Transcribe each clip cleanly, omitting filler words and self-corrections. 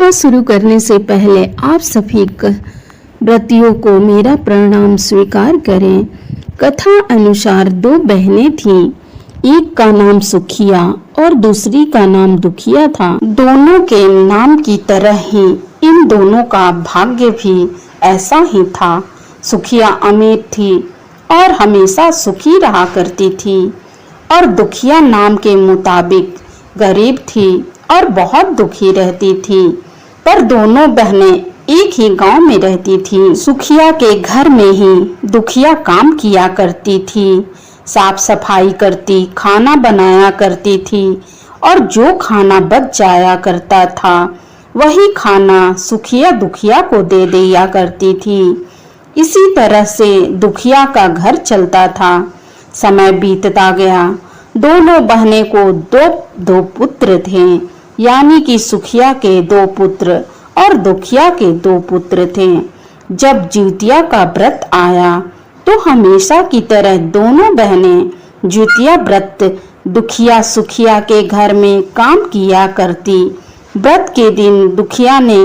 कथा शुरू करने से पहले आप सभी व्रतियों को मेरा प्रणाम स्वीकार करें। कथा अनुसार दो बहनें थीं। एक का नाम सुखिया और दूसरी का नाम दुखिया था। दोनों के नाम की तरह ही इन दोनों का भाग्य भी ऐसा ही था। सुखिया अमीर थी और हमेशा सुखी रहा करती थी और दुखिया नाम के मुताबिक गरीब थी और बहुत दुखी रहती थी। पर दोनों बहनें एक ही गांव में रहती थी। सुखिया के घर में ही दुखिया काम किया करती थी, साफ सफाई करती, खाना बनाया करती थी और जो खाना बच जाया करता था वही खाना सुखिया दुखिया को दे दिया करती थी। इसी तरह से दुखिया का घर चलता था। समय बीतता गया। दोनों बहनें को दो पुत्र थे, यानी कि सुखिया के 2 पुत्र और दुखिया के 2 पुत्र थे। जब जिउतिया का व्रत आया तो हमेशा की तरह दोनों बहनें जिउतिया व्रत दुखिया सुखिया के घर में काम किया करती। व्रत के दिन दुखिया ने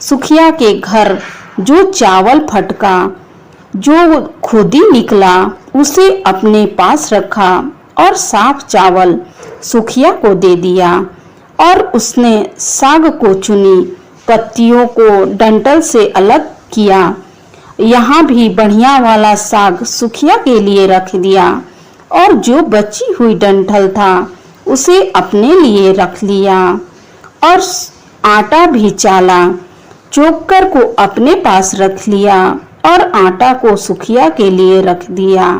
सुखिया के घर जो चावल फटका, जो खुद ही निकला, उसे अपने पास रखा और साफ चावल सुखिया को दे दिया और उसने साग को चुनी, पत्तियों को डंठल से अलग किया। यहाँ भी बढ़िया वाला साग सुखिया के लिए रख दिया और जो बची हुई डंठल था उसे अपने लिए रख लिया और आटा भी चाला, चोकर को अपने पास रख लिया और आटा को सुखिया के लिए रख दिया।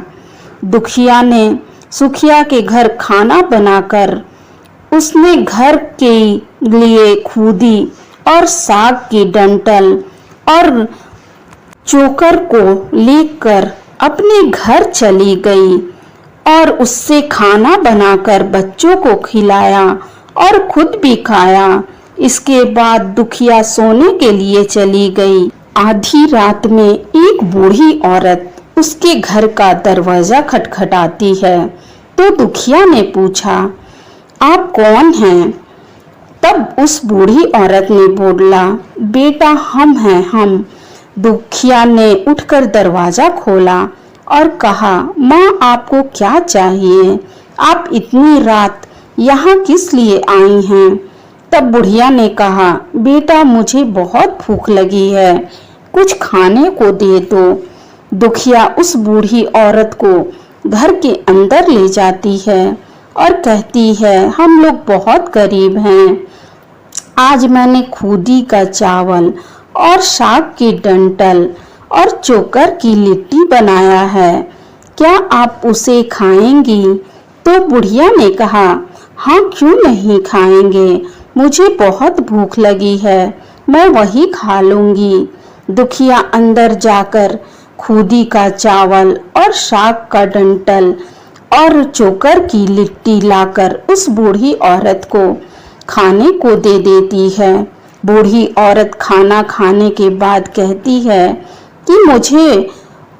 दुखिया ने सुखिया के घर खाना बनाकर उसने घर के लिए खूदी और साग की डंठल और चोकर को लेकर अपने घर चली गई और उससे खाना बनाकर बच्चों को खिलाया और खुद भी खाया। इसके बाद दुखिया सोने के लिए चली गई। आधी रात में एक बूढ़ी औरत उसके घर का दरवाजा खटखटाती है तो दुखिया ने पूछा, आप कौन हैं? तब उस बूढ़ी औरत ने बोला, बेटा हम हैं हम। दुखिया ने उठकर दरवाजा खोला और कहा, माँ आपको क्या चाहिए? आप इतनी रात यहाँ किस लिए आई हैं? तब बुढ़िया ने कहा, बेटा मुझे बहुत भूख लगी है, कुछ खाने को दे दो। दुखिया उस बूढ़ी औरत को घर के अंदर ले जाती है और कहती है, हम लोग बहुत गरीब हैं। आज मैंने खूदी का चावल और साग की डंठल और चोकर की लिट्टी बनाया है, क्या आप उसे खाएंगी? तो बुढ़िया ने कहा, हाँ क्यों नहीं खाएंगे, मुझे बहुत भूख लगी है, मैं वही खा लूंगी। दुखिया अंदर जाकर खूदी का चावल और साग का डंठल और चोकर की लिट्टी लाकर उस बूढ़ी औरत को खाने को दे देती है। बूढ़ी औरत खाना खाने के बाद कहती है कि मुझे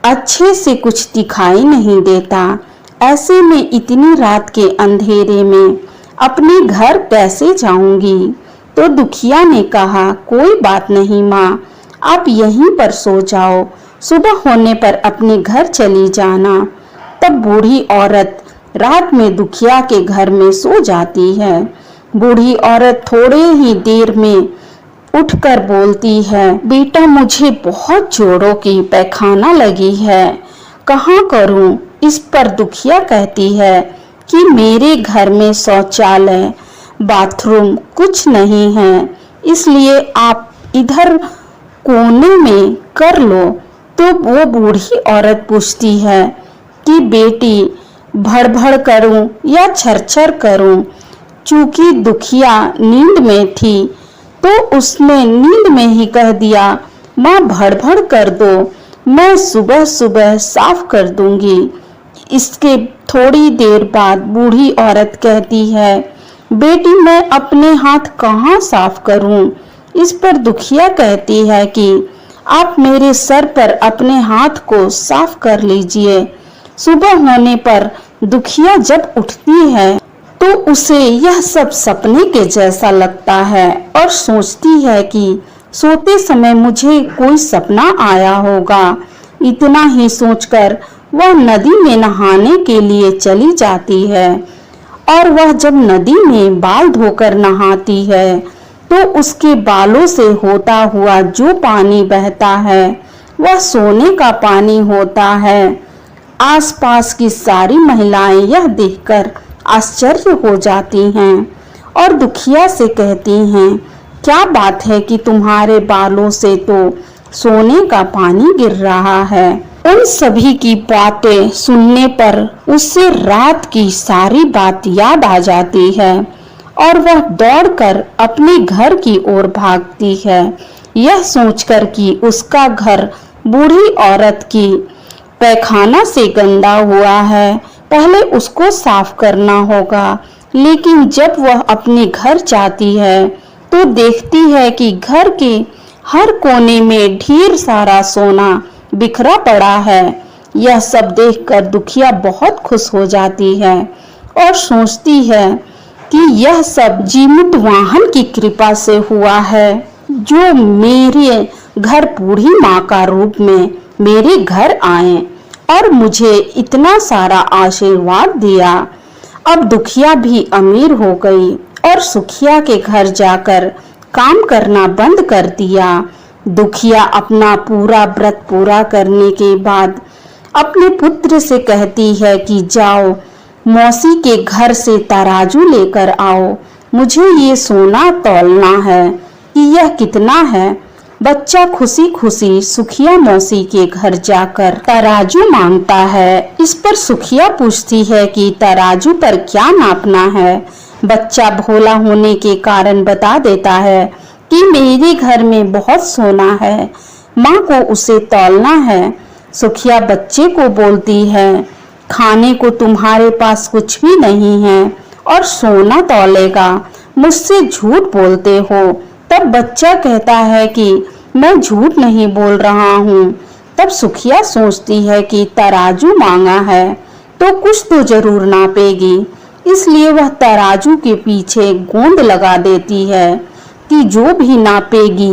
अच्छे से कुछ दिखाई नहीं देता, ऐसे में इतनी रात के अंधेरे में अपने घर कैसे जाऊंगी? तो दुखिया ने कहा, कोई बात नहीं माँ, आप यहीं पर सो जाओ, सुबह होने पर अपने घर चली जाना। तब बूढ़ी औरत रात में दुखिया के घर में सो जाती है। बूढ़ी औरत थोड़े ही देर में उठकर बोलती है, बेटा मुझे बहुत जोरों की पैखाना लगी है, कहाँ करूं? इस पर दुखिया कहती है कि मेरे घर में शौचालय बाथरूम कुछ नहीं है, इसलिए आप इधर कोने में कर लो। तो वो बूढ़ी औरत पूछती है कि बेटी भड़भड़ करूं या छरछर करूं? चूंकि दुखिया नींद में थी तो उसने नींद में ही कह दिया, माँ भड़भड़ कर दो, मैं सुबह सुबह साफ कर दूंगी। इसके थोड़ी देर बाद बूढ़ी औरत कहती है, बेटी मैं अपने हाथ कहाँ साफ करूं? इस पर दुखिया कहती है कि आप मेरे सर पर अपने हाथ को साफ कर लीजिए। सुबह होने पर दुखिया जब उठती है तो उसे यह सब सपने के जैसा लगता है और सोचती है कि सोते समय मुझे कोई सपना आया होगा। इतना ही सोचकर वह नदी में नहाने के लिए चली जाती है और वह जब नदी में बाल धोकर नहाती है तो उसके बालों से होता हुआ जो पानी बहता है वह सोने का पानी होता है। आसपास की सारी महिलाएं यह देखकर आश्चर्य हो जाती हैं और दुखिया से कहती हैं, क्या बात है कि तुम्हारे बालों से तो सोने का पानी गिर रहा है। उन सभी की बातें सुनने पर उससे रात की सारी बात याद आ जाती है और वह दौड़कर अपने घर की ओर भागती है, यह सोचकर कि उसका घर बूढ़ी औरत की पैखाना से गंदा हुआ है, पहले उसको साफ करना होगा। लेकिन जब वह अपने घर जाती है तो देखती है कि घर के हर कोने में ढेर सारा सोना बिखरा पड़ा है। यह सब देखकर दुखिया बहुत खुश हो जाती है और सोचती है कि यह सब जीवित वाहन की कृपा से हुआ है, जो मेरे घर बूढ़ी माँ का रूप में मेरे घर आए और मुझे इतना सारा आशीर्वाद दिया। अब दुखिया भी अमीर हो गई और सुखिया के घर जाकर काम करना बंद कर दिया। दुखिया अपना पूरा व्रत पूरा करने के बाद अपने पुत्र से कहती है कि जाओ मौसी के घर से तराजू लेकर आओ, मुझे ये सोना तौलना है कि यह कितना है। बच्चा खुशी खुशी सुखिया मौसी के घर जाकर तराजू मांगता है। इस पर सुखिया पूछती है कि तराजू पर क्या नापना है। बच्चा भोला होने के कारण बता देता है कि मेरे घर में बहुत सोना है, माँ को उसे तौलना है। सुखिया बच्चे को बोलती है, खाने को तुम्हारे पास कुछ भी नहीं है और सोना तौलेगा, मुझसे झूठ बोलते हो। तब बच्चा कहता है कि मैं झूठ नहीं बोल रहा हूँ। तब सुखिया सोचती है कि तराजू मांगा है तो कुछ तो जरूर नापेगी, इसलिए वह तराजू के पीछे गोंद लगा देती है कि जो भी नापेगी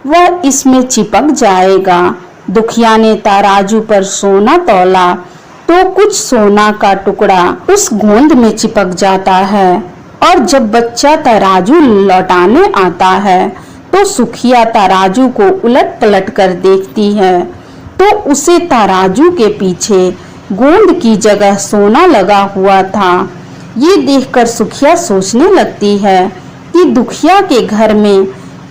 वह इसमें चिपक जाएगा। दुखिया ने तराजू पर सोना तौला तो कुछ सोना का टुकड़ा उस गोंद में चिपक जाता है और जब बच्चा तराजू लौटाने आता है तो सुखिया तराजू को उलट पलट कर देखती है तो उसे तराजू के पीछे गोंद की जगह सोना लगा हुआ था। ये देखकर सुखिया सोचने लगती है कि दुखिया के घर में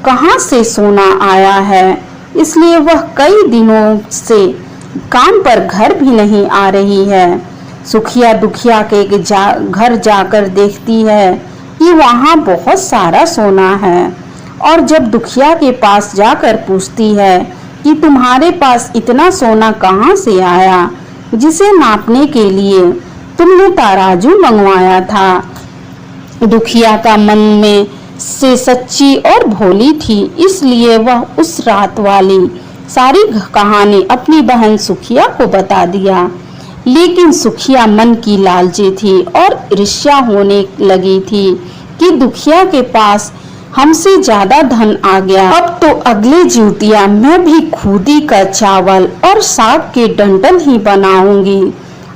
कहाँ से सोना आया है, इसलिए वह कई दिनों से काम पर घर भी नहीं आ रही है। सुखिया दुखिया के घर जाकर देखती है कि वहाँ बहुत सारा सोना है और जब दुखिया के पास जाकर पूछती है कि तुम्हारे पास इतना सोना कहाँ से आया, जिसे नापने के लिए तुमने तराजू मंगवाया था। दुखिया का मन में से सच्ची और भोली थी, इसलिए वह उस रात वाली सारी कहानी अपनी बहन सुखिया को बता दिया। लेकिन सुखिया मन की लालची थी और ईर्ष्या होने लगी थी कि दुखिया के पास हमसे ज्यादा धन आ गया, अब तो अगले जिउतिया मैं भी खुदी का चावल और साग के डंठल ही बनाऊंगी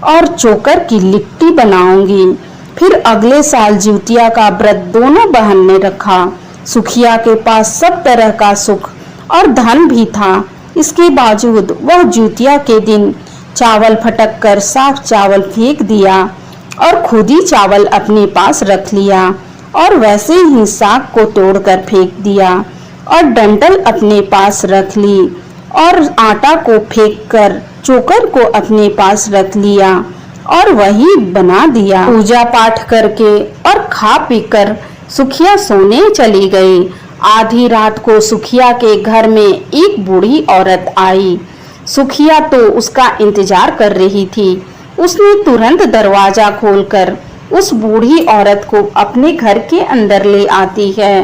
और चोकर की लिट्टी बनाऊंगी। फिर अगले साल जिउतिया का व्रत दोनों बहन ने रखा। सुखिया के पास सब तरह का सुख और धन भी था, इसके बावजूद वह जिउतिया के दिन चावल फटक कर साफ चावल फेंक दिया और खुदी चावल अपने पास रख लिया और वैसे ही साग को तोड़कर फेंक दिया और डंठल अपने पास रख ली और आटा को फेंककर चोकर को अपने पास रख लिया और वही बना दिया। पूजा पाठ करके और खा पीकर सुखिया सोने चली गई। आधी रात को सुखिया के घर में एक बूढ़ी औरत आई। सुखिया तो उसका इंतजार कर रही थी। उसने तुरंत दरवाजा खोलकर उस बूढ़ी औरत को अपने घर के अंदर ले आती है।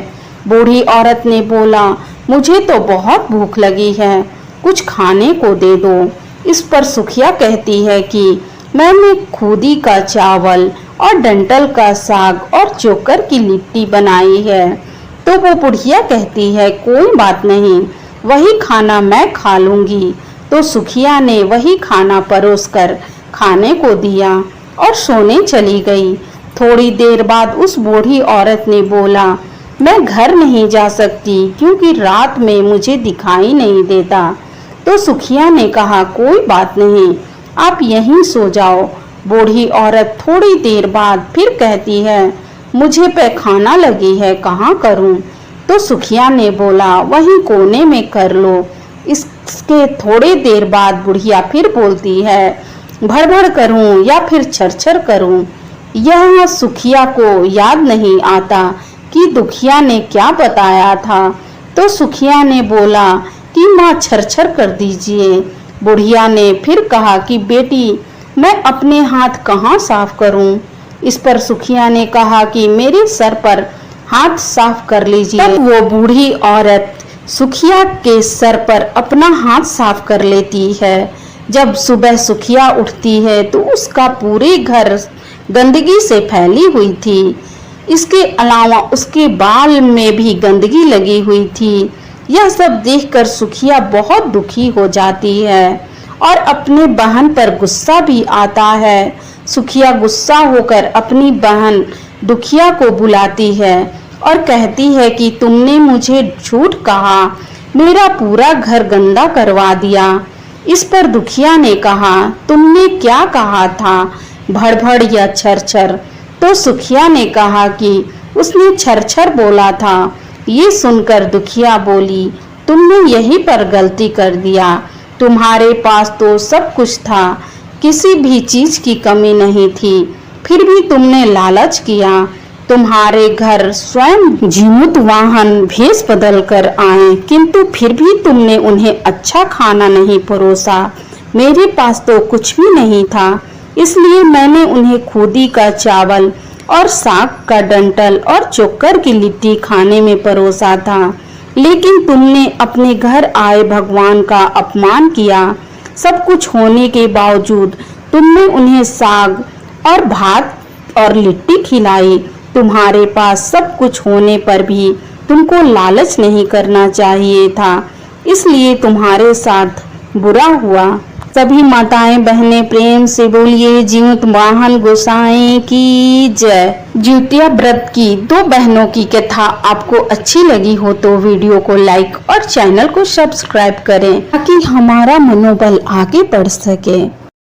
बूढ़ी औरत ने बोला, मुझे तो बहुत भूख लगी है, कुछ खाने को दे दो। इस पर सुखिया कहती है कि मैंने खुदी का चावल और डंठल का साग और चोकर की लिट्टी बनाई है। तो वो बुढ़िया कहती है, कोई बात नहीं, वही खाना मैं खा लूंगी। तो सुखिया ने वही खाना परोसकर खाने को दिया और सोने चली गई। थोड़ी देर बाद उस बूढ़ी औरत ने बोला, मैं घर नहीं जा सकती क्योंकि रात में मुझे दिखाई नहीं देता। तो सुखिया ने कहा, कोई बात नहीं, आप यहीं सो जाओ। बूढ़ी औरत थोड़ी देर बाद फिर कहती है, मुझे पैखाना लगी है, कहाँ करूं? तो सुखिया ने बोला, वहीं कोने में कर लो। इसके थोड़ी देर बाद बुढ़िया फिर बोलती है, भड़बड़ करूं या फिर छरछर करूं? यह सुखिया को याद नहीं आता कि दुखिया ने क्या बताया था। तो सुखिया ने बोला कि माँ छरछर कर दीजिए। बुढ़िया ने फिर कहा कि बेटी, मैं अपने हाथ कहाँ साफ करूं? इस पर सुखिया ने कहा कि मेरे सर पर हाथ साफ कर लीजिए। तब वो बूढ़ी औरत सुखिया के सर पर अपना हाथ साफ कर लेती है। जब सुबह सुखिया उठती है तो उसका पूरे घर गंदगी से फैली हुई थी। इसके अलावा उसके बाल में भी गंदगी लगी हुई थी। यह सब देखकर सुखिया बहुत दुखी हो जाती है और अपने बहन पर गुस्सा भी आता है। सुखिया गुस्सा होकर अपनी बहन दुखिया को बुलाती है और कहती है कि तुमने मुझे झूठ कहा, मेरा पूरा घर गंदा करवा दिया। इस पर दुखिया ने कहा, तुमने क्या कहा था, भड़भड़ या छरछर? तो सुखिया ने कहा कि उसने छरछर बोला था। ये सुनकर दुखिया बोली, तुमने यहीं पर गलती कर दिया। तुम्हारे पास तो सब कुछ था, किसी भी चीज की कमी नहीं थी, फिर भी तुमने लालच किया। तुम्हारे घर स्वयं जीमूत वाहन भेष बदल कर आए, किंतु फिर भी तुमने उन्हें अच्छा खाना नहीं परोसा। मेरे पास तो कुछ भी नहीं था, इसलिए मैंने उन्हें खूदी का चावल और साग का डंठल और चोकर की लिट्टी खाने में परोसा था। लेकिन तुमने अपने घर आए भगवान का अपमान किया। सब कुछ होने के बावजूद तुमने उन्हें साग और भात और लिट्टी खिलाई। तुम्हारे पास सब कुछ होने पर भी तुमको लालच नहीं करना चाहिए था, इसलिए तुम्हारे साथ बुरा हुआ। सभी माताएं बहनें प्रेम से बोलिए जीमूत वाहन गोसाई की जय। जिउतिया व्रत की दो बहनों की कथा आपको अच्छी लगी हो तो वीडियो को लाइक और चैनल को सब्सक्राइब करें ताकि हमारा मनोबल आगे बढ़ सके।